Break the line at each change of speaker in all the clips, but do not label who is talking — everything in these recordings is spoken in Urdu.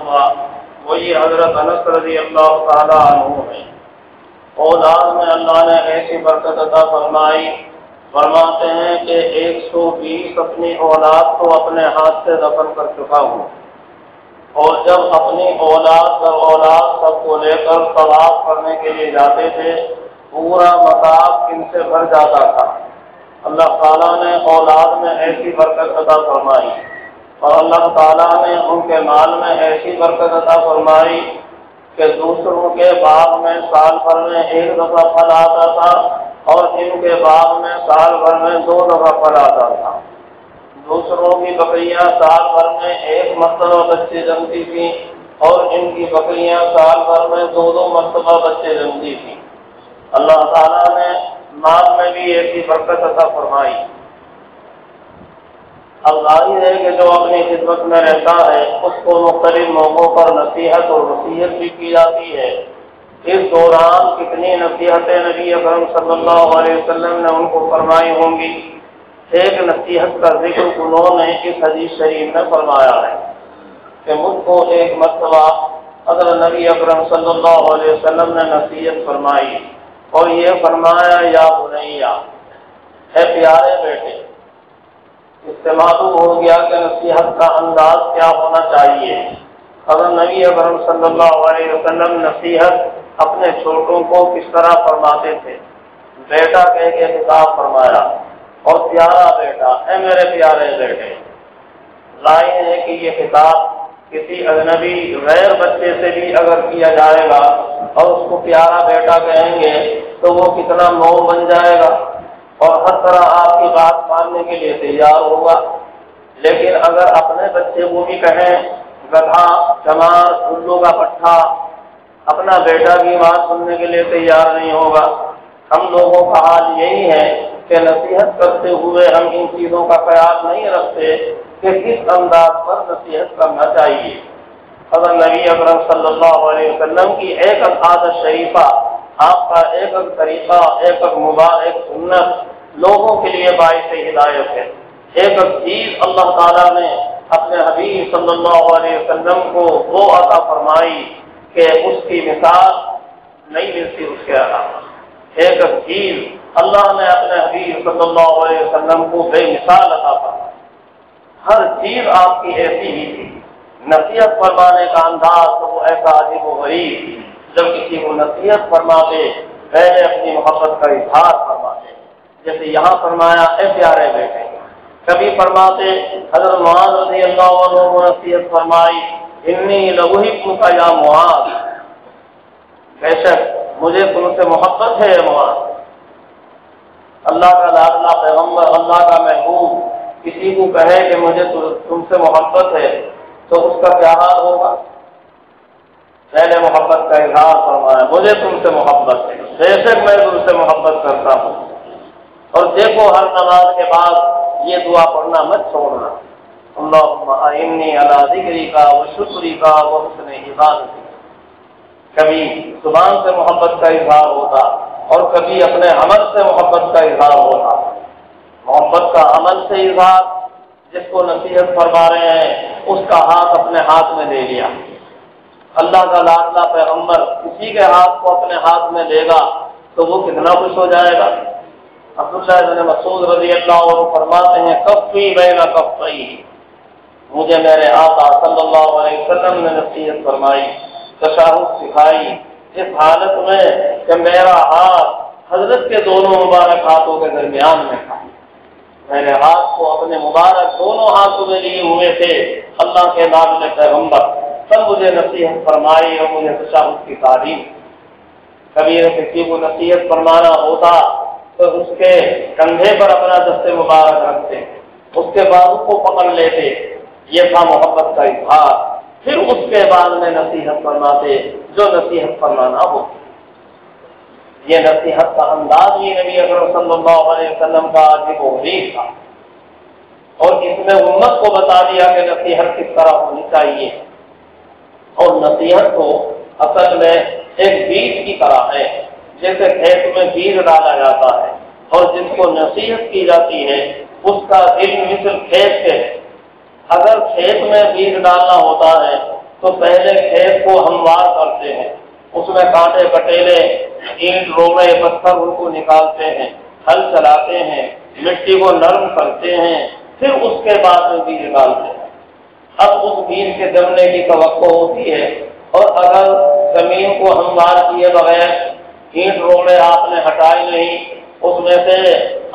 ہوا وہی حضرت انس رضی اللہ تعالیٰ عنہ ہے۔ اولاد میں اللہ نے ایسی برکت عطا فرمائی، فرماتے ہیں کہ 120 اپنی اولاد کو اپنے ہاتھ سے دفن کر چکا ہوں، اور جب اپنی اولاد سب کو لے کر طواف کرنے کے لیے جاتے تھے پورا مطاف ان سے بھر جاتا تھا۔ اللہ تعالیٰ نے اولاد میں ایسی برکت عطا فرمائی، اور اللہ تعالیٰ نے ان کے مال میں ایسی برکت عطا فرمائی کہ دوسروں کے باغ میں سال بھر میں 1 دفعہ پھل آتا تھا، اور ان کے باغ میں سال بھر میں 2 دفعہ پھل آتا تھا۔ دوسروں کی بکریاں سال بھر میں 1 مرتبہ بچے جنتی تھیں، اور ان کی بکریاں سال بھر میں 2 مرتبہ بچے جنتی تھیں۔ اللہ تعالیٰ نے مال میں بھی ایسی برکت عطا فرمائی۔ اب ظاہر ہے کہ جو اپنی خدمت میں رہتا ہے اس کو مختلف موقعوں پر نصیحت اور وصیت بھی کی جاتی ہے۔ اس دوران کتنی نصیحتیں نبی اکرم صلی اللہ علیہ وسلم نے ان کو فرمائی ہوں گی۔ ایک نصیحت کا ذکر انہوں نے اس حدیث شریف میں فرمایا ہے کہ مجھ کو ایک مرتبہ حضرت نبی اکرم صلی اللہ علیہ وسلم نے نصیحت فرمائی، اور یہ فرمایا یا بنیا، اے پیارے بیٹے۔ اس سے معلوم ہو گیا کہ نصیحت کا انداز کیا ہونا چاہیے۔ حضرت نبی اکرم صلی اللہ علیہ وسلم نصیحت اپنے چھوٹوں کو کس طرح فرماتے تھے؟ بیٹا کہہ کے خطاب فرمایا، اور پیارا بیٹا، اے میرے پیارے بیٹے۔ ظاہر ہے کہ یہ خطاب کسی اجنبی غیر بچے سے بھی اگر کیا جائے گا اور اس کو پیارا بیٹا کہیں گے تو وہ کتنا مئو بن جائے گا اور ہر طرح آپ کی بات ماننے کے لیے تیار ہوگا۔ لیکن اگر اپنے بچے کو بھی کہیں گدھا، چمار، الو کا پٹھا، اپنا بیٹا بھی بات سننے کے لیے تیار نہیں ہوگا۔ ہم لوگوں کا حال یہی ہے کہ نصیحت کرتے ہوئے ہم ان چیزوں کا خیال نہیں رکھتے کہ کس انداز پر نصیحت کرنا چاہیے۔ حضرت نبی اکرم صلی اللہ علیہ وسلم کی ایک عادت شریفہ، آپ کا ایک طریقہ، ایک مبارک سنت لوگوں کے لیے باعث ہدایت ہے۔ ایک چیز اللہ تعالیٰ نے اپنے حبیب صلی اللہ علیہ وسلم کو وہ عطا فرمائی کہ اس کی مثال نہیں ملتی اس کے علاوہ۔ ایک چیز اللہ نے اپنے حبیب صلی اللہ علیہ وسلم کو بے مثال عطا فرمائی۔ ہر چیز آپ کی ایسی ہی تھی۔ نصیحت فرمانے کا انداز تو وہ ایسا عجیب و غریب، جب کسی کو نصیحت فرماتے پہلے اپنی محبت کا اظہار فرماتے، جیسے یہاں فرمایا اے پیارے بیٹے۔ کبھی فرماتے حضرت معاذ رضی اللہ عنہ کو نصیحت فرمائی، انی لأحبک یا معاذ، بے شک مجھے تم سے محبت ہے معاذ۔ اللہ کا لاڈلا پیغمبر، اللہ کا محبوب کسی کو کہے کہ مجھے تم سے محبت ہے تو اس کا کیا حال ہوگا؟ پہلے محبت کا اظہار فرمایا، مجھے تم سے محبت ہے، بے شک میں تم سے محبت کرتا ہوں۔ اور دیکھو ہر نماز کے بعد یہ دعا پڑھنا مت چھوڑنا، اللہم اعنی علی ذکرک و شکرک و حسن عبادتک۔ کبھی زبان سے محبت کا اظہار ہوتا اور کبھی اپنے عمل سے محبت کا اظہار ہوتا۔ محبت کا عمل سے اظہار، جس کو نصیحت فرما رہے ہیں اس کا ہاتھ اپنے ہاتھ میں لے لیا۔ اللہ کا لاڈلا پیغمبر کسی کے ہاتھ کو اپنے ہاتھ میں لے گا تو وہ کتنا خوش ہو جائے گا۔ عبداللہ بن مسعود رضی اللہ عنہ فرماتے ہیں، کفی بین کفی، مجھے میرے آقا صلی اللہ علیہ وسلم نے نصیحت فرمائی، تشہد سکھائی، اس حالت میں کہ میرا ہاتھ حضرت کے دونوں مبارک ہاتھوں کے درمیان میں تھا۔ میرے ہاتھ کو اپنے مبارک دونوں ہاتھوں میں لیے ہوئے تھے اللہ کے لاڈلے پیغمبر، تب مجھے نصیحت فرمائی اور مجھے تشہد کی تعلیم۔ کبھی کسی کو نصیحت فرمانا ہوتا تو اس کے کندھے پر اپنا دست مبارک رکھتے، اس کے بازو کو پکڑ لیتے، یہ تھا محبت کا اظہار۔ پھر اس کے بعد میں نصیحت فرماتے جو نصیحت فرمانا ہو۔ یہ نصیحت کا انداز ہی نبی اکرم صلی اللہ علیہ وسلم کا عجیب و غریب تھا، اور اس میں امت کو بتا دیا کہ نصیحت کس طرح ہونی چاہیے۔ اور نصیحت تو اصل میں ایک بیج کی طرح ہے، جیسے کھیت میں بیج ڈالا جاتا ہے اور جس کو نصیحت کی جاتی ہے اس کا علم مثل کھیت کے ہے۔ اگر کھیت میں بیج ڈالنا ہوتا ہے تو پہلے کھیت کو ہموار کرتے ہیں، اس میں کانٹے کٹیلے اینٹ روڑے پتھر ان کو نکالتے ہیں، ہل چلاتے ہیں، مٹی کو نرم کرتے ہیں، پھر اس کے بعد میں بیج ڈالتے ہیں۔ اب اس بیج کے جمنے کی توقع ہوتی ہے، اور اگر زمین کو ہموار کیے بغیر اینٹ روڑے آپ نے ہٹائے نہیں، اس میں سے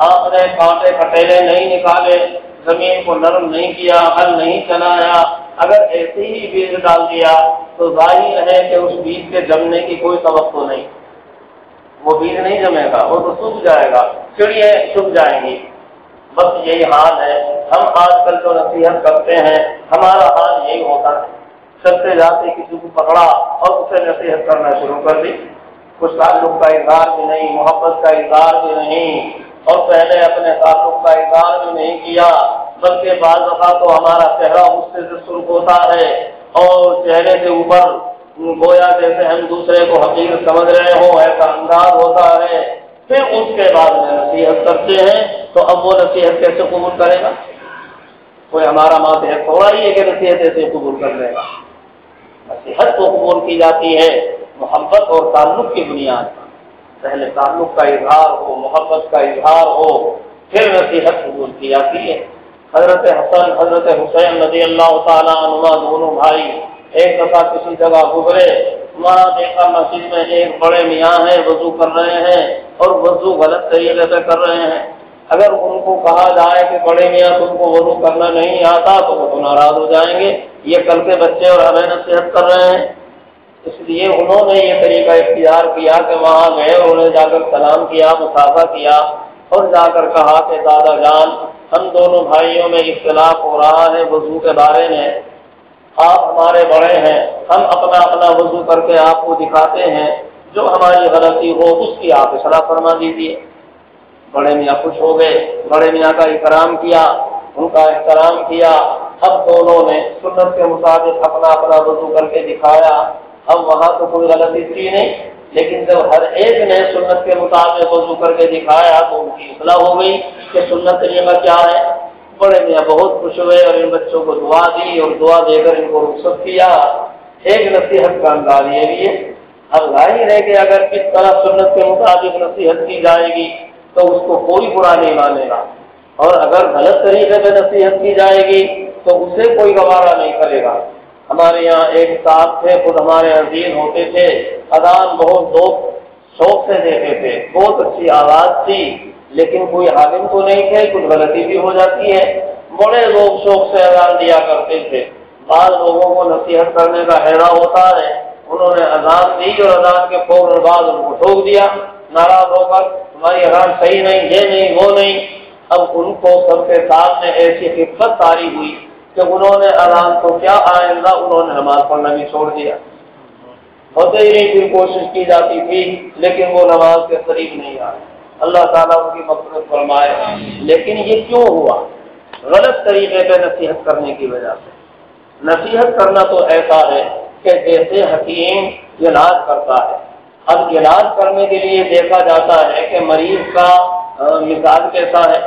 آپ نے کانٹے کٹیلے نہیں نکالے، زمین کو نرم نہیں کیا، ہل نہیں چلایا، اگر ایسے ہی بیج ڈال دیا تو ظاہر ہے کہ اس بیج کے جمنے کی کوئی توقع نہیں، وہ بیج نہیں جمے گا، وہ تو سوکھ جائے گا، چڑیے سوکھ جائیں گی۔ بس یہی حال ہے، ہم آج کل جو نصیحت کرتے ہیں ہمارا حال یہی ہوتا ہے، چلتے جاتے کسی کو پکڑا اور اسے نصیحت کرنا شروع کر دی، کچھ تعلق کا اظہار بھی نہیں، محبت کا اظہار بھی نہیں، اور پہلے اپنے تعلق کا اظہار بھی نہیں کیا، بلکہ بعض دفعہ تو ہمارا چہرہ غصے سے سرخ ہوتا ہے اور چہرے کے اوپر گویا جیسے ہم دوسرے کو حقیر سمجھ رہے ہوں ایسا انداز ہوتا ہے، پھر اس کے بعد میں نصیحت کرتے ہیں تو اب وہ نصیحت کیسے قبول کرے گا؟ کوئی ہمارا ماتحت تھوڑا ہی ہے کہ نصیحت ایسے قبول کر لے گا۔ نصیحت تو قبول کی جاتی ہے محبت اور تعلق کی بنیاد پر، پہلے تعلق کا اظہار ہو، محبت کا اظہار ہو، پھر نصیحت قبول کی جاتی ہے۔ حضرت حسن حضرت حسین رضی اللہ تعالیٰ عنہما دونوں بھائی ایک دفعہ کسی جگہ گزرے، وہاں دیکھا مسجد میں ایک بڑے میاں ہیں وضو کر رہے ہیں اور وضو غلط طریقے سے کر رہے ہیں۔ اگر ان کو کہا جائے کہ بڑے میاں تم کو وضو کرنا نہیں آتا تو وہ تو ناراض ہو جائیں گے، یہ کل کے بچے اور ہمیں نصیحت کر رہے ہیں۔ اس لیے انہوں نے یہ طریقہ اختیار کیا کہ وہاں گئے، انہیں جا کر سلام کیا، مصافحہ کیا، اور جا کر کہا کہ دادا جان ہم دونوں بھائیوں میں اختلاف ہو رہا ہے وضو کے بارے میں، آپ ہمارے بڑے ہیں، ہم اپنا اپنا وضو کر کے آپ کو دکھاتے ہیں، جو ہماری غلطی ہو اس کی آپ اصلاح فرما دیجیے۔ بڑے میاں خوش ہو گئے، بڑے میاں کا اکرام کیا، ان کا احترام کیا۔ اب دونوں نے سنت کے مطابق اپنا اپنا وضو کر کے دکھایا۔ اب وہاں تو کوئی غلطی تھی نہیں، لیکن جب ہر ایک نے سنت کے مطابق وضو کر کے دکھایا تو ان کی اصلاح ہو گئی کہ سنت طریقہ کیا ہے۔ بڑے میاں بہت خوش ہوئے اور ان بچوں کو دعا دی اور دعا دے کر ان کو رخصت کیا۔ ایک نصیحت کا انداز یہ بھی ہے۔ اب ظاہر ہے کہ اگر اس طرح سنت کے مطابق نصیحت کی جائے گی تو اس کو کوئی برا نہیں مانے گا، اور اگر غلط طریقے سے نصیحت کی جائے گی تو اسے کوئی گوارا نہیں کرے گا۔ ہمارے یہاں ایک صاحب تھے، خود ہمارے عزیز ہوتے تھے، اذان بہت شوق سے دیتے تھے، بہت اچھی آواز تھی، لیکن کوئی عالم تو نہیں تھے، کچھ غلطی بھی ہو جاتی ہے، بڑے لوگ شوق سے اذان دیا کرتے تھے۔ بعض لوگوں کو نصیحت کرنے کا حیرہ ہوتا ہے، انہوں نے اذان دی اور اذان کے فوراً بعد ان کو ٹھوک دیا ناراض ہو کر، تمہاری اذان صحیح نہیں، یہ نہیں وہ نہیں۔ اب ان کو سب کے سامنے ایسی خفت طاری ہوئی کہ انہوں نے اذان کو کیا آئندہ انہوں نے نماز پڑھنا بھی چھوڑ دیا۔ ہوتے ہی نہیں، پھر کوشش کی جاتی تھی لیکن وہ نماز کے قریب نہیں آئے۔ اللہ تعالیٰ ان کی مغفرت فرمائے۔ لیکن یہ کیوں ہوا؟ غلط طریقے پہ نصیحت کرنے کی وجہ سے۔ نصیحت کرنا تو ایسا ہے کہ جیسے حکیم علاج کرتا ہے، اب علاج کرنے کے لیے دیکھا جاتا ہے کہ مریض کا مزاج کیسا ہے،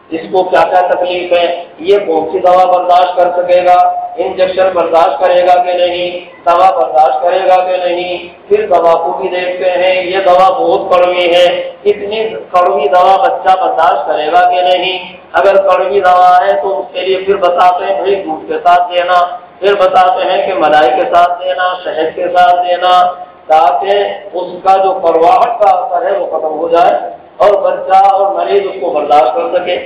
اس کو کیا کیا تکلیف ہے، یہ کون سی دوا برداشت کر سکے گا، انجیکشن برداشت کرے گا کہ نہیں، دوا برداشت کرے گا کہ نہیں۔ پھر دوا کو بھی دیکھتے ہیں، یہ دوا بہت کڑوی ہے، اتنی کڑوی دوا بچہ برداشت کرے گا کہ نہیں۔ اگر کڑوی دوا ہے تو اس کے لیے پھر بتاتے ہیں بھائی دودھ کے ساتھ دینا، پھر بتاتے ہیں کہ ملائی کے ساتھ دینا، شہد کے ساتھ دینا، تاکہ اس کا جو کرواہٹ کا اثر ہے وہ ختم ہو جائے اور بچہ اور مریض اس کو برداشت کر سکے۔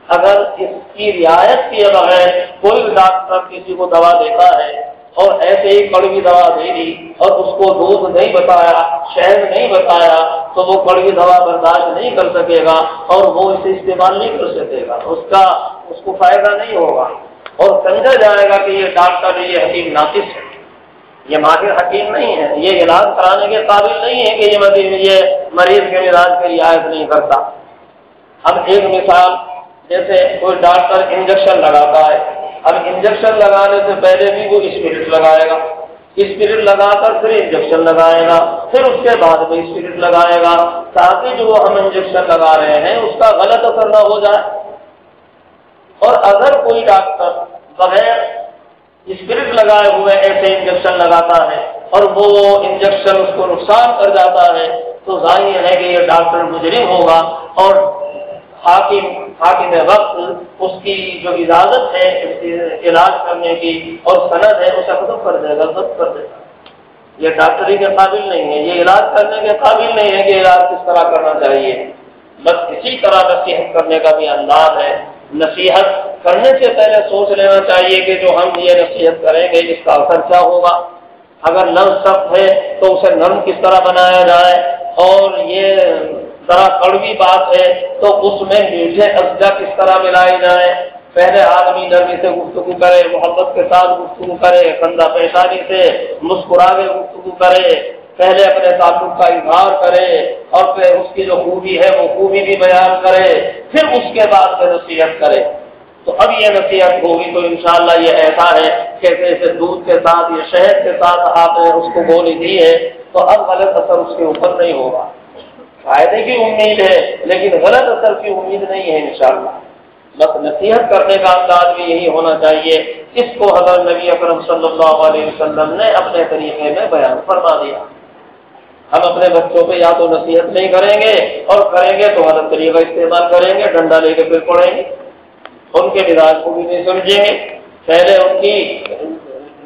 اگر اس کی رعایت کیے بغیر کوئی ڈاکٹر کسی کو دوا دیتا ہے اور ایسے ہی کڑوی دوا دے دی اور اس کو دودھ نہیں بتایا، شہد نہیں بتایا، تو وہ کڑوی دوا برداشت نہیں کر سکے گا اور وہ اسے استعمال نہیں کر سکے گا، اس کو فائدہ نہیں ہوگا اور سمجھا جائے گا کہ یہ ڈاکٹر یہ حکیم ناقص ہے، یہ ماہر حکیم نہیں ہے، یہ علاج کرانے کے قابل نہیں ہے کہ یہ مریض کے علاج کی رعایت نہیں کرتا۔ اب ایک مثال، جیسے کوئی ڈاکٹر انجیکشن لگاتا ہے، اب انجیکشن لگانے سے پہلے بھی وہ اسپرٹ لگائے گا، اسپرٹ لگا کر پھر انجیکشن لگائے گا، پھر اس کے بعد میں اسپرٹ لگائے گا، تاکہ جو ہم انجیکشن لگا رہے ہیں اس کا غلط اثر نہ ہو جائے۔ اور اگر کوئی ڈاکٹر بغیر اسپرٹ لگائے ہوئے ایسے انجیکشن لگاتا ہے اور وہ انجیکشن اس کو نقصان کر جاتا ہے، تو ظاہر ہے کہ یہ ڈاکٹر مجرم ہوگا اور حاکم وقت اس کی جو اجازت ہے علاج کرنے کی اور سند ہے اسے ختم کر دے گا، ضبط کر دے گا۔ یہ ڈاکٹری کے قابل نہیں ہے، یہ علاج کرنے کے قابل نہیں ہے کہ علاج کس طرح کرنا چاہیے۔ بس اسی طرح نصیحت کرنے کا بھی انداز ہے۔ نصیحت کرنے سے پہلے سوچ لینا چاہیے کہ جو ہم یہ نصیحت کریں گے اس کا اثر کیا ہوگا۔ اگر لفظ سخت ہے تو اسے نرم کس طرح بنایا جائے، اور یہ ذرا کڑوی بات ہے تو اس میں میٹھے اجزا کس طرح ملائے جائیں۔ پہلے آدمی نرمی سے گفتگو کرے، محبت کے ساتھ گفتگو کرے، خندہ پیشانی سے مسکرا کے گفتگو کرے، پہلے اپنے تعلق کا اظہار کرے اور پھر اس کی جو خوبی ہے وہ خوبی بھی بیان کرے، پھر اس کے بعد میں نصیحت کرے۔ تو اب یہ نصیحت ہوگی تو انشاءاللہ یہ ایسا ہے کہ جیسے دودھ کے ساتھ یا شہد کے ساتھ آپ نے اس کو گولی دی ہے تو اب غلط اثر اس کے اوپر نہیں ہوگا۔ فائدے کی امید ہے لیکن غلط اثر کی امید نہیں ہے انشاءاللہ۔ بس نصیحت کرنے کا انداز بھی یہی ہونا چاہیے۔ اس کو حضرت نبی اکرم صلی اللہ علیہ وسلم نے اپنے طریقے میں بیان فرما دیا۔ ہم اپنے بچوں پہ یا تو نصیحت نہیں کریں گے اور کریں گے تو غلط طریقہ استعمال کریں گے، ڈنڈا لے کے پھر پڑیں گے، ان کے مزاج کو بھی نہیں سمجھیں گے، پہلے ان کی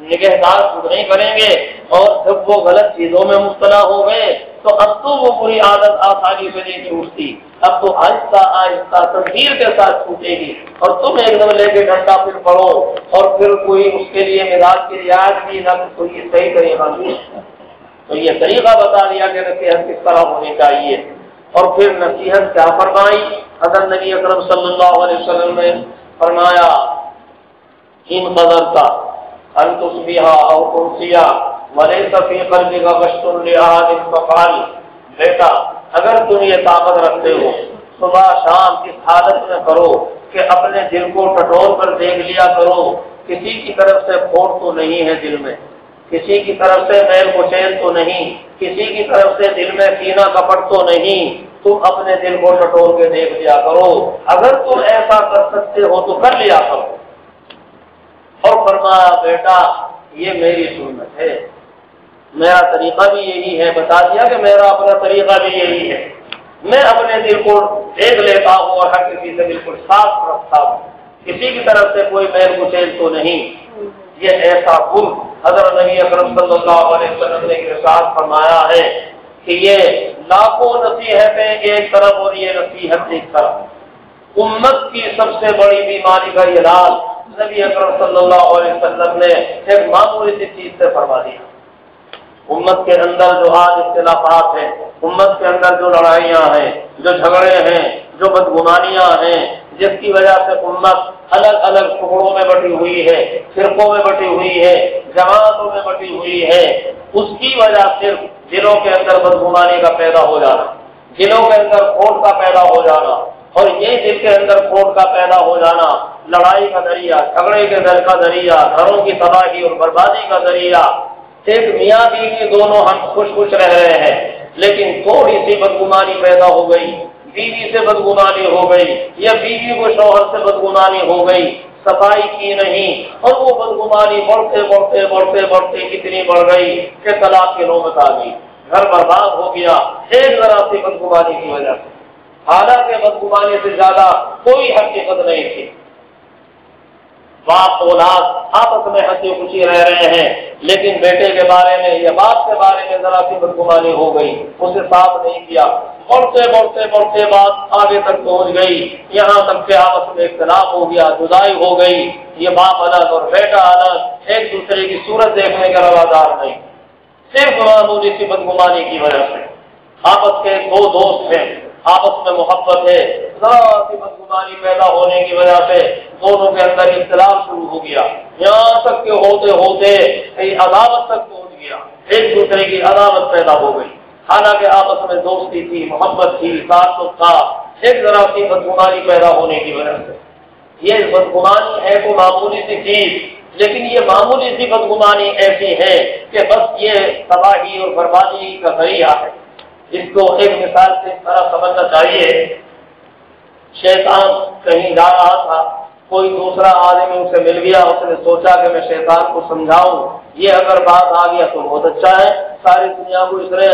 نگہداشت خود نہیں کریں گے، اور جب وہ غلط چیزوں میں مبتلا ہو گئے تو اب تو وہ بری عادت آسانی سے نہیں چھوٹتی، اب تو آہستہ آہستہ تدبیر کے ساتھ چھوٹے گی، اور تم ایک دم لے کے ڈنڈا پھر پڑو اور پھر کوئی اس کے لیے مزاج کی رعایت بھی نہ تو یہ صحیح طریقہ نہیں۔ تو یہ طریقہ بتا دیا کہ نصیحت کس طرح ہونی چاہیے، اور پھر نصیحت کیا فرمائی حضرت نبی اکرم صلی اللہ علیہ وسلم نے فرمایا ان قدرت ان تصبح او تمسیا وليس في قلبك غش لأحد فقال، بیٹا اگر تم یہ طاقت رکھتے ہو صبح شام اس حالت میں کرو کہ اپنے دل کو ٹٹول کر دیکھ لیا کرو، کسی کی طرف سے کھوٹ تو نہیں ہے دل میں، کسی کی طرف سے میل کچیل تو نہیں، کسی کی طرف سے دل میں کینہ کپٹ تو نہیں، تم اپنے دل کو ٹٹول کے دیکھ لیا کرو، اگر تم ایسا کر سکتے ہو تو کر لیا کرو۔ اور فرمایا بیٹا یہ میری سنت ہے، میرا طریقہ بھی یہی ہے، بتا دیا کہ میرا اپنا طریقہ بھی یہی ہے، میں اپنے دل کو دیکھ لیتا ہوں اور ہر کسی سے بالکل صاف رکھتا ہوں، کسی کی طرف سے کوئی میل کچیل تو نہیں۔ یہ ایسا گل حضرت نبی اکرم صلی اللہ علیہ وسلم نے ارشاد فرمایا ہے کہ یہ لاکھوں نصیحتیں ایک طرف اور یہ نصیحت ایک طرف، امت کی سب سے بڑی بیماری کا علاج نبی اکرم صلی اللہ علیہ وسلم نے ایک معمولی سی چیز سے فرما دیا۔ امت کے اندر جو آج اختلافات ہیں، امت کے اندر جو لڑائیاں ہیں، جو جھگڑے ہیں، جو بدگمانیاں ہیں، جس کی وجہ سے امت الگ الگ ٹکڑوں میں بٹی ہوئی ہے، فرقوں میں بٹی ہوئی ہے، جماعتوں میں بٹی ہوئی ہے، اس کی وجہ صرف دلوں کے اندر بدگمانی کا پیدا ہو جانا، دلوں کے اندر کھوٹ کا پیدا ہو جانا، اور یہ دل کے اندر کھوٹ کا پیدا ہو جانا لڑائی کا ذریعہ، جھگڑے کے در کا ذریعہ، گھروں کی تباہی اور بربادی کا ذریعہ۔ ایک میاں بیوی دونوں ہم خوش خوش رہ رہے ہیں لیکن تھوڑی سی بدگمانی پیدا ہو گئی، بیوی سے بدگمانی ہو گئی یا بیوی کو شوہر سے بدگمانی ہو گئی، صفائی کی نہیں، اور وہ بدگمانی بڑھتے بڑھتے بڑھتے بڑھتے کتنی بڑھ گئی کہ طلاق کی نوبت آ گئی، گھر برباد ہو گیا ایک ذرا سی بدگمانی کی وجہ سے، حالانکہ بدگمانی سے زیادہ کوئی حقیقت نہیں تھی۔ باپ اولاد آپس میں ہنسی خوشی رہ رہے ہیں لیکن بیٹے کے بارے میں یا باپ کے بارے میں ذرا سی بدگمانی ہو گئی، اسے صاف نہیں کیا، بڑھتے بڑھتے بڑھتے بات آگے تک پہنچ گئی، یہاں تک کہ آپس میں اختلاف ہو گیا، جدائی ہو گئی، یہ باپ الگ اور بیٹا الگ، ایک دوسرے کی صورت دیکھنے کا روادار نہیں، صرف معمولی سی بدگمانی کی وجہ سے۔ آپس کے دو دوست ہیں، آپس میں محبت ہے، ذرا سی بدگمانی پیدا ہونے کی وجہ سے دونوں کے اندر اختلاف شروع ہو گیا، یہاں تک کہ ہوتے ہوتے عداوت تک پہنچ گیا، ایک دوسرے کی عداوت پیدا ہو گئی، حالانکہ آپس میں دوستی تھی، محبت تھی، تعلق تھا، ایک ذرا سی بدگمانی پیدا ہونے کی وجہ سے۔ یہ بدگمانی ہے تو معمولی سی چیز، لیکن یہ معمولی سی بدگمانی ایسی ہے کہ بس یہ تباہی اور بربادی کا ذریعہ ہے۔ اس کو ایک مثال سے اس طرح سمجھنا چاہیے، شیطان کہیں جا رہا تھا، کوئی دوسرا آدمی اسے مل گیا، اس نے سوچا کہ میں شیطان کو سمجھاؤں، یہ اگر بات آ گیا تو بہت اچھا ہے، ساری دنیا کو اس نے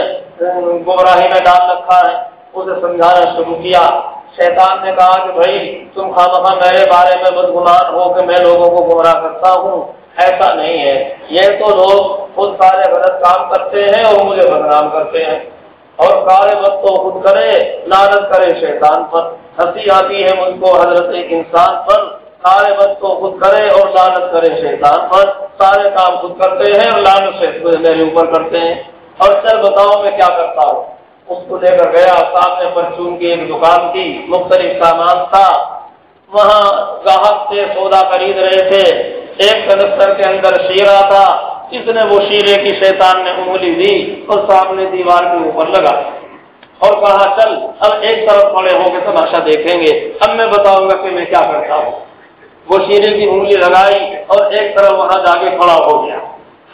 گمراہی میں ڈال رکھا ہے۔ اسے سمجھانا شروع کیا۔ شیطان نے کہا کہ بھائی تم خامخواہ میرے بارے میں بدگمان ہو کہ میں لوگوں کو گمراہ کرتا ہوں، ایسا نہیں ہے، یہ تو لوگ خود سارے غلط کام کرتے ہیں اور مجھے بدنام کرتے ہیں، اور سارے وقت تو خود کرے، لعنت کرے شیطان پر۔ ہنسی آتی ہے مجھ کو حضرت ایک انسان پر، سارے وقت تو خود کرے اور لعنت کرے شیطان پر، سارے کام خود کرتے ہیں اور لعنت سے میرے اوپر کرتے ہیں، اور چل بتاؤ میں کیا کرتا ہوں۔ اس کو لے کر گیا، سامنے پرچون کی ایک دکان تھی، مختلف سامان تھا، وہاں گاہک سے سودا خرید رہے تھے، ایک کنستر کے اندر شیرہ تھا، اس نے وہ شیرے کی شیطان نے انگلی دی اور سامنے دیوار کے اوپر لگا اور کہا چل اب ایک طرف کھڑے ہو کے تماشا دیکھیں گے، اب میں بتاؤں گا کہ میں کیا کرتا ہوں۔ وہ شیرے کی انگلی لگائی اور ایک طرف وہاں جا کے کھڑا ہو گیا۔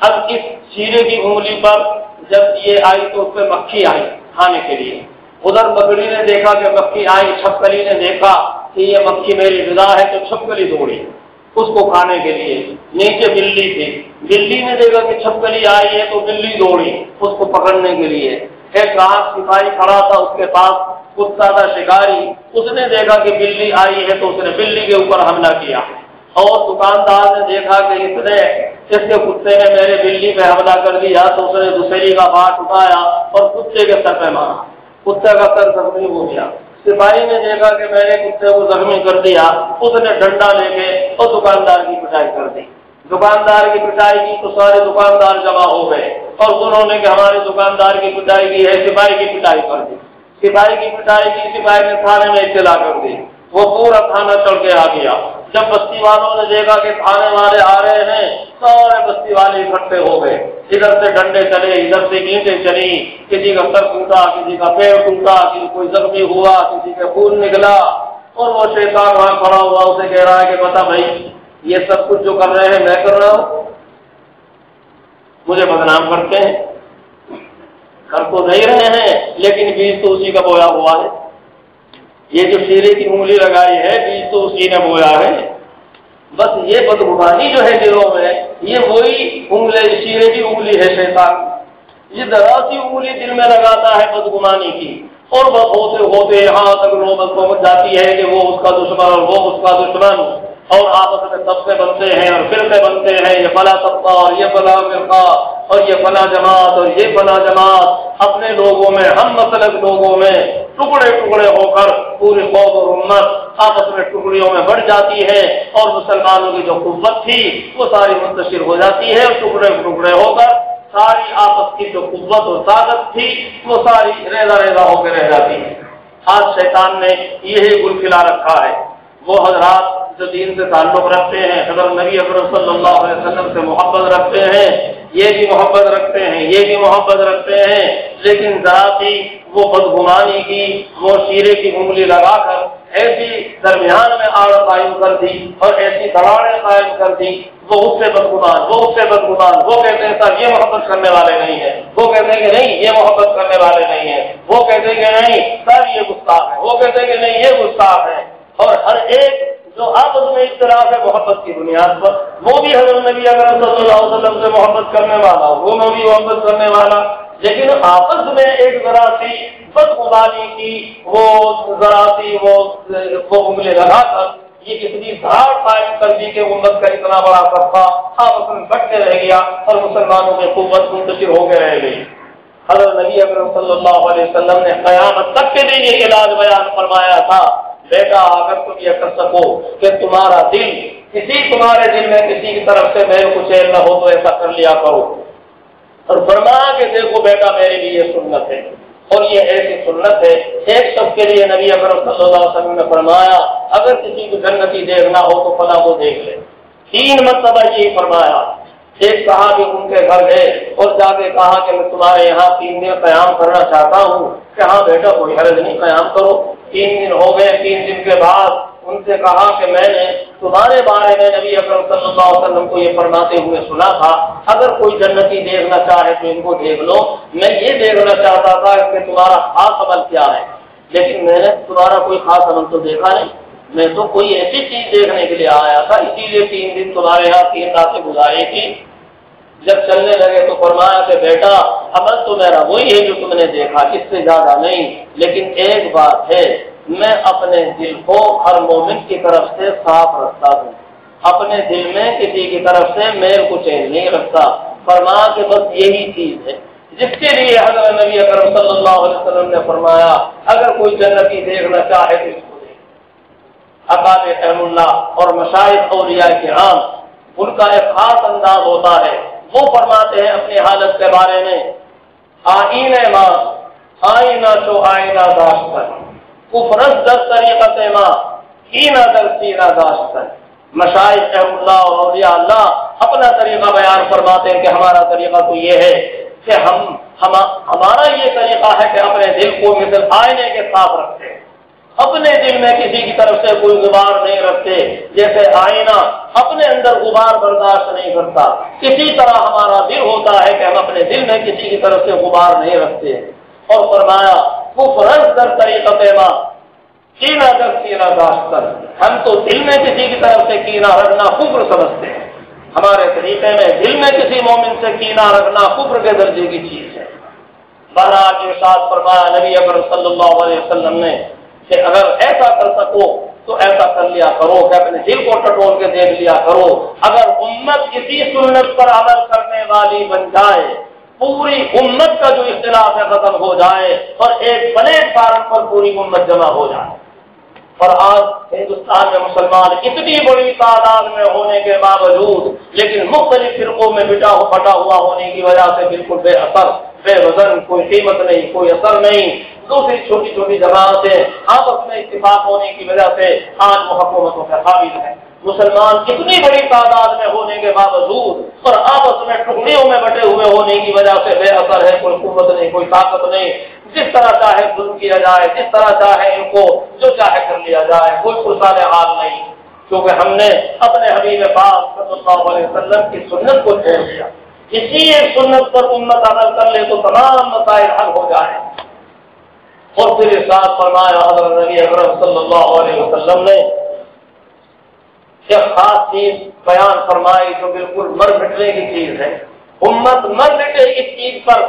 اب اس شیرے کی انگلی پر جب یہ آئی تو اس پہ مکھی آئی کھانے کے لیے، ادھر بکری نے دیکھا کہ مکھی آئی، چھپکلی نے دیکھا کہ یہ مکھی میری غذا ہے تو چھپکلی دوڑی اس کو کھانے کے لیے۔ نیچے بلی تھی، بلی نے دیکھا کہ چھپکلی آئی ہے تو بلی دوڑی اس کو پکڑنے کے لیے۔ ایک راہب سپاہی کھڑا تھا اس کے پاس، کتا تھا شکاری، اس نے دیکھا کہ بلی آئی ہے تو اس نے بلی کے اوپر حملہ کیا، اور دکاندار نے دیکھا کہ اس کے کتے نے میرے بلی پہ حملہ کر دیا تو اس نے دوسری کا بات اٹھایا اور کتے کے سر پہ مارا، کتے کا سر زخمی ہو گیا۔ سپاہی نے دیکھا کہ میں نے کتے کو زخمی کر دیا، اس نے ڈنڈا لے کے اور دکاندار کی پٹائی کر دی۔ دکاندار کی پٹائی کی تو سارے دکاندار جمع ہو گئے اور انہوں نے کہ ہمارے دکاندار کی پٹائی کی ہے، سپاہی کی پٹائی کر دی۔ سپاہی کی پٹائی کی، سپاہی نے تھانے میں اطلاع کر دی، وہ پورا تھانہ چڑھ کے آ گیا۔ جب بستی والوں نے دیکھا کہ تھانے والے آ رہے ہیں، سارے بستی والے اکٹھے ہو گئے، ادھر سے ڈنڈے چلے، ادھر سے اینٹیں چلی، کسی کا سر ٹوٹا، کسی کا پیر ٹوٹا، کسی کوئی زخمی ہوا، کسی کا خون نکلا، اور وہ شیطان وہاں کھڑا ہوا اسے کہہ رہا ہے کہ بتا بھائی یہ سب کچھ جو کر رہے ہیں میں کر رہا ہوں، مجھے بدنام کرتے ہیں، کر تو نہیں رہے ہیں لیکن بیج تو اسی کا بویا ہوا ہے، یہ جو شیرے کی انگلی لگائی ہے بیج تو اسی نے بویا ہے، بس یہ بدگمانی جو ہے دلوں میں، یہ وہی انگلی شیرے کی انگلی ہے شیطان، یہ ذرا سی انگلی دل میں لگاتا ہے بدگمانی کی، اور بس ہوتے ہوتے یہاں تک نوبت پہنچ جاتی ہے کہ وہ اس کا دشمن اور وہ اس کا دشمن، اور آپس میں طبقے بنتے ہیں اور فرقے بنتے ہیں، یہ فلاں طبقہ اور یہ فلاں فرقہ اور یہ فلاں جماعت اور یہ فلاں جماعت، اپنے لوگوں میں، ہم مسلک لوگوں میں ٹکڑے ٹکڑے ہو کر پوری قوم اور امت آپس میں ٹکڑیوں میں بڑھ جاتی ہے، اور مسلمانوں کی جو قوت تھی وہ ساری منتشر ہو جاتی ہے، اور ٹکڑے ٹکڑے ہو کر ساری آپس کی جو قوت اور طاقت تھی وہ ساری ریزہ ریزہ ہو کے رہ جاتی ہے۔ آج شیطان نے یہی گل کھلا رکھا ہے۔ وہ حضرات جو دین سے تعلق رکھتے ہیں، حضرت نبی اکرم صلی اللہ علیہ وسلم سے محبت رکھتے ہیں، یہ بھی محبت رکھتے ہیں، یہ بھی محبت رکھتے ہیں، لیکن ذرا سی وہ بدگمانی کی، وہ شیرے کی انگلی لگا کر ایسی درمیان میں آڑ قائم کر دی اور ایسی دراڑیں قائم کر دی، وہ اس سے بدگمان، وہ اس سے بدگمان، وہ کہتے ہیں سر یہ محبت کرنے والے نہیں ہیں، وہ کہتے ہیں کہ نہیں یہ محبت کرنے والے نہیں ہیں، وہ کہتے ہیں کہ نہیں سر یہ گستاخ ہے، وہ کہتے ہیں کہ نہیں یہ گستاخ ہے، اور ہر ایک جو آپس میں اختلاف ہے محبت کی بنیاد پر، وہ بھی حضرت نبی اکرم صلی اللہ علیہ وسلم سے محبت کرنے والا، وہ بھی محبت کرنے والا، لیکن آپس میں ایک ذرا سی بدگمانی کی وہ ذرا سی وہ انگلی لگا کر یہ اتنی دھاڑ قائم کر دی کہ امت کا اتنا بڑا طبقہ آپس میں بٹتے رہ گیا اور مسلمانوں میں قوت منتشر ہو کے رہ گئی۔ حضرت نبی اکرم صلی اللہ علیہ وسلم نے قیامت تک کے لیے یہ علاج بیان فرمایا تھا، بیٹا اگر تم یہ کر سکو کہ تمہارا دل تمہارے دل میں کسی کی طرف سے میل کچیل نہ ہو تو ایسا کر لیا کرو، اور فرمایا کہ دیکھو بیٹا میرے لیے سنت ہے، اور یہ ایسی سنت ہے ایک شخص کے لیے نبی اکرم صلی اللہ علیہ وسلم نے فرمایا اگر کسی کو جنتی دیکھنا ہو تو فلاں وہ دیکھ لے، 3 مرتبہ یہی فرمایا۔ ایک صحابی ان کے گھر گئے اور جا کے کہا کہ میں تمہارے یہاں 3 دن قیام کرنا چاہتا ہوں، کہ ہاں بیٹا کوئی حرج نہیں قیام کرو۔ 3 دن ہو گئے، 3 دن کے بعد ان سے کہا کہ میں نے تمہارے بارے میں نبی اکرم صلی اللہ علیہ وسلم کو یہ فرماتے ہوئے سنا تھا اگر کوئی جنتی دیکھنا چاہے تو ان کو دیکھ لو، میں یہ دیکھنا چاہتا تھا کہ تمہارا خاص عمل کیا ہے، لیکن میں نے تمہارا کوئی خاص عمل تو دیکھا نہیں، میں تو کوئی ایسی چیز دیکھنے کے لیے آیا تھا، اسی لیے 3 دن تمہارے یہاں 3 راتیں گزاری تھی۔ جب چلنے لگے تو فرمایا کہ بیٹا عمل تو میرا وہی ہے جو تم نے دیکھا، اس سے زیادہ نہیں، لیکن ایک بات ہے، میں اپنے دل کو ہر مومن کی طرف سے صاف رکھتا ہوں، اپنے دل میں کسی کی طرف سے میل کچیل نہیں رکھتا۔ فرمایا کہ بس یہی چیز ہے جس کے لیے حضرت نبی اکرم صلی اللہ علیہ وسلم نے فرمایا اگر کوئی جنتی دیکھنا چاہے تو اس کو دیکھے۔ اکابر رحم اللہ اور مشائخ اولیاء کرام، ان کا ایک خاص انداز ہوتا ہے، وہ فرماتے ہیں اپنی حالت کے بارے میں، آئینہ ماں آئینہ تو آئینہ داشتن کفرت در طریقت ماں کینہ در سینہ داشتن۔ مشائخ رحم اللہ اور اولیاء اللہ اپنا طریقہ بیان فرماتے ہیں کہ ہمارا طریقہ تو یہ ہے کہ ہمارا یہ طریقہ ہے کہ اپنے دل کو مثل آئینے کے صاف رکھتے ہیں، اپنے دل میں کسی کی طرف سے کوئی غبار نہیں رکھتے، جیسے آئینہ اپنے اندر غبار برداشت نہیں کرتا، اسی طرح ہمارا دل ہوتا ہے کہ ہم اپنے دل میں کسی کی طرف سے غبار نہیں رکھتے۔ اور فرمایا کفرن در طریقت ما کینہ در سینہ داشتن، ہم تو دل میں کسی کی طرف سے کینہ رکھنا کفر سمجھتے ہیں، ہمارے طریقے میں دل میں کسی مومن سے کینہ رکھنا کفر کے درجے کی چیز ہے۔ بہرحال ارشاد فرمایا نبی اکرم صلی اللہ علیہ وسلم نے کہ اگر ایسا کر سکو تو ایسا کر لیا کرو کہ اپنے دل کو ٹٹول کے دیکھ لیا کرو۔ اگر امت کسی سنت پر عمل کرنے والی بن جائے، پوری امت کا جو اختلاف ہے ختم ہو جائے اور ایک پلیٹ فارم پر پوری امت جمع ہو جائے۔ اور آج ہندوستان میں مسلمان اتنی بڑی تعداد میں ہونے کے باوجود لیکن مختلف فرقوں میں بٹا ہوا ہونے کی وجہ سے بالکل بے اثر، بے وزن، کوئی قیمت نہیں، کوئی اثر نہیں۔ دوسری چھوٹی چھوٹی جماعتیں آپس میں اتفاق ہونے کی وجہ سے آج وہ حکومتوں کے قابل ہیں۔ مسلمان اتنی بڑی تعداد میں ہونے کے باوجود اور آپس میں ٹکڑیوں میں بٹے ہوئے ہونے کی وجہ سے بے اثر ہے، کوئی قوت نہیں، کوئی طاقت نہیں، جس طرح چاہے ظلم کیا جائے، جس طرح چاہے ان کو جو چاہے کر لیا جائے، کوئی پرسان حال نہیں، کیونکہ ہم نے اپنے حبیب پاک صلی اللہ علیہ وسلم کی سنت کو چھوڑ دیا۔ اسی ایک سنت پر امت عمل کر لے تو تمام مسائل حل ہو جائیں۔ اور پھر ارشاد فرمایا حضرت نبی اکرم صلی اللہ علیہ وسلم نے ایک خاص چیز بیان فرمائی جو بالکل مر مٹنے کی چیز ہے، امت مر مٹے اس چیز پر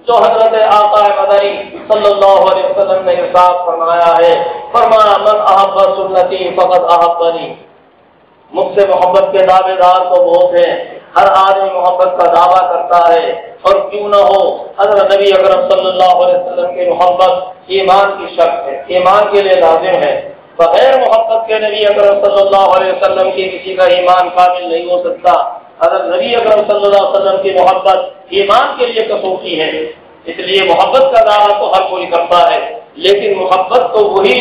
جو حضرت آقا مدنی صلی اللہ علیہ وسلم نے ارشاد فرمایا ہے، فرمایا من احب سنتی فقد احبنی۔ مجھ سے محبت کے دعوے دار تو بہت ہیں، ہر آدمی محبت کا دعویٰ کرتا ہے، اور کیوں نہ ہو حضرت نبی اکرم صلی اللہ علیہ وسلم کی محبت ایمان کی شرط ہے، ایمان کے لیے لازم ہے، بغیر محبت کے نبی اکرم صلی اللہ علیہ وسلم کی کسی کا ایمان کامل نہیں ہو سکتا۔ حضرت نبی اکرم صلی اللہ علیہ وسلم کی محبت ایمان کے لیے کسوٹی ہے، اس لیے محبت کا دعویٰ تو ہر کوئی کرتا ہے، لیکن محبت تو وہی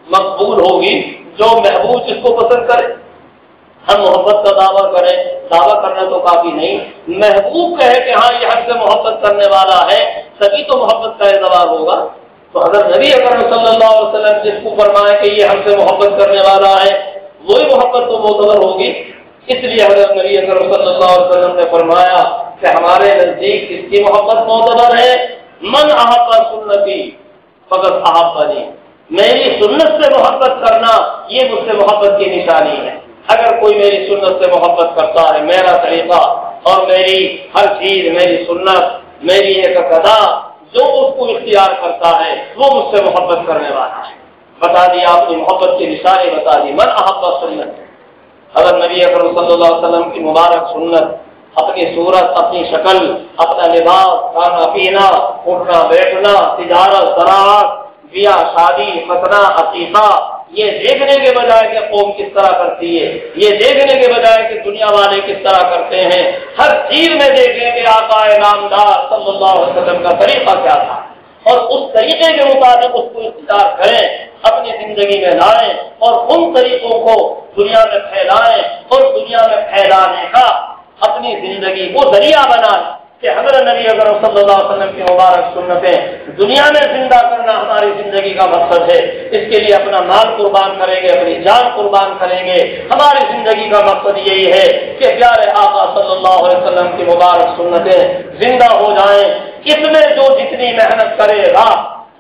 مقبول ہوگی جو محبوب جس کو پسند کرے۔ ہم محبت کا دعویٰ کریں، دعویٰ کرنا تو کافی نہیں، محبوب کہے کہ ہاں یہ ہم سے محبت کرنے والا ہے، تبھی تو محبت کا اعتبار ہوگا۔ تو حضرت نبی اکرم صلی اللہ علیہ وسلم جس کو فرمائے کہ یہ ہم سے محبت کرنے والا ہے، وہی محبت تو معتبر ہوگی۔ اس لیے حضرت نبی اکرم صلی اللہ علیہ وسلم نے فرمایا کہ ہمارے نزدیک کس کی محبت معتبر ہے؟ من احب سنتی فقد احبنی، میری سنت سے محبت کرنا یہ مجھ سے محبت کی نشانی ہے۔ اگر کوئی میری سنت سے محبت کرتا ہے، میرا طریقہ اور میری ہر چیز، میری سنت، میری ایک ادا جو اس کو اختیار کرتا ہے وہ مجھ سے محبت کرنے والا ہے۔ بتا دیا اپنی محبت کی نشانی بتا دی، من احب سنت۔ اگر نبی اکرم صلی اللہ علیہ وسلم کی مبارک سنت، اپنی صورت، اپنی شکل، اپنا لباس، کھانا پینا، اٹھنا بیٹھنا، تجارت، زراعت، بیاہ شادی، ختنہ، عقیقہ، یہ دیکھنے کے بجائے کہ قوم کس طرح کرتی ہے، یہ دیکھنے کے بجائے کہ دنیا والے کس طرح کرتے ہیں، ہر چیز میں دیکھیں کہ آقا نامدار صلی اللہ علیہ وسلم کا طریقہ کیا تھا اور اس طریقے کے مطابق اس کو اختیار کریں، اپنی زندگی میں لائیں اور ان طریقوں کو دنیا میں پھیلائیں اور دنیا میں پھیلانے کا اپنی زندگی کو ذریعہ بنائیں کہ حضرت نبی اکرم صلی اللہ علیہ وسلم کی مبارک سنتیں دنیا میں زندہ کرنا ہماری زندگی کا مقصد ہے۔ اس کے لیے اپنا مال قربان کریں گے، اپنی جان قربان کریں گے۔ ہماری زندگی کا مقصد یہی ہے کہ پیارے آقا صلی اللہ علیہ وسلم کی مبارک سنتیں زندہ ہو جائیں۔ اس میں جو جتنی محنت کرے گا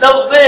90